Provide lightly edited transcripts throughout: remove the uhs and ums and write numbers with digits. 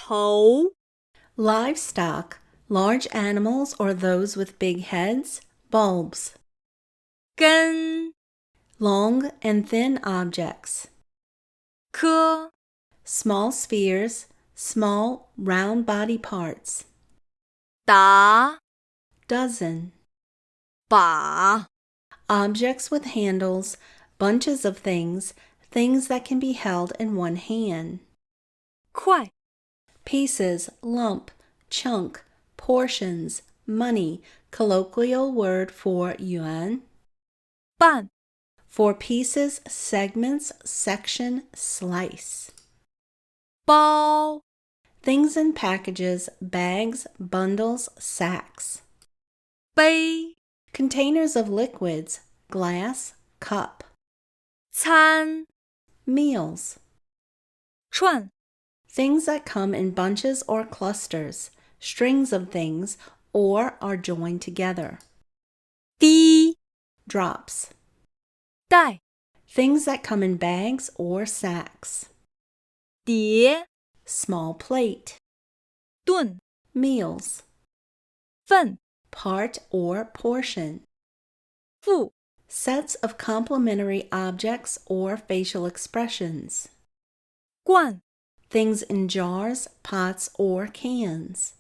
头 Livestock, large animals or those with big heads, bulbs. 根 Long and thin objects. 颗 Small spheres, small round body parts. 打 Dozen. 把 Objects with handles, bunches of things, things that can be held in one hand. 块 Pieces, lump, chunk, portions, money, colloquial word for yuan. 半 For pieces, segments, section, slice. 包 Things in packages, bags, bundles, sacks. 杯 Containers of liquids, glass, cup. 餐 Meals. 串 Things that come in bunches or clusters, strings of things, or are joined together. 滴 Drops. 袋 Things that come in bags or sacks. 碟 Small plate. 顿 Meals. 份 Part or portion. 副 Sets of complementary objects or facial expressions. 罐 Things in jars, pots, or cans.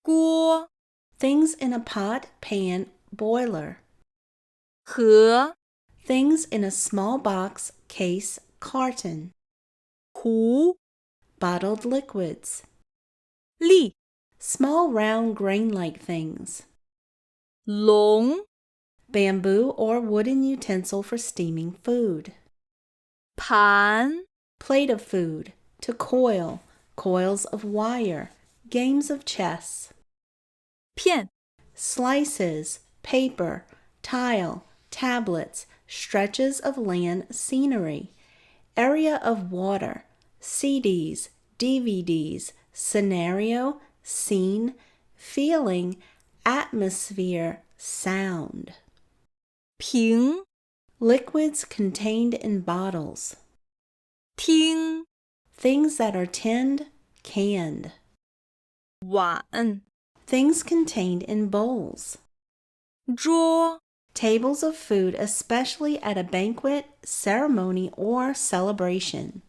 锅 Things in a pot, pan, boiler. 盒 Things in a small box, case, carton. 壶 Bottled liquids. 粒 Small round grain-like things. 笼 Bamboo or wooden utensil for steaming food. 盘 Plate of food. To coil. Coils of wire. Games of chess. 片 Slices. Paper. Tile. Tablets. Stretches of land scenery. Area of water. CDs. DVDs. Scenario. Scene. Feeling. Atmosphere. Sound. 瓶 Liquids contained in bottles. 听 Things that are tinned, canned. 碗 Things contained in bowls. 桌 Tables of food, especially at a banquet, ceremony, or celebration.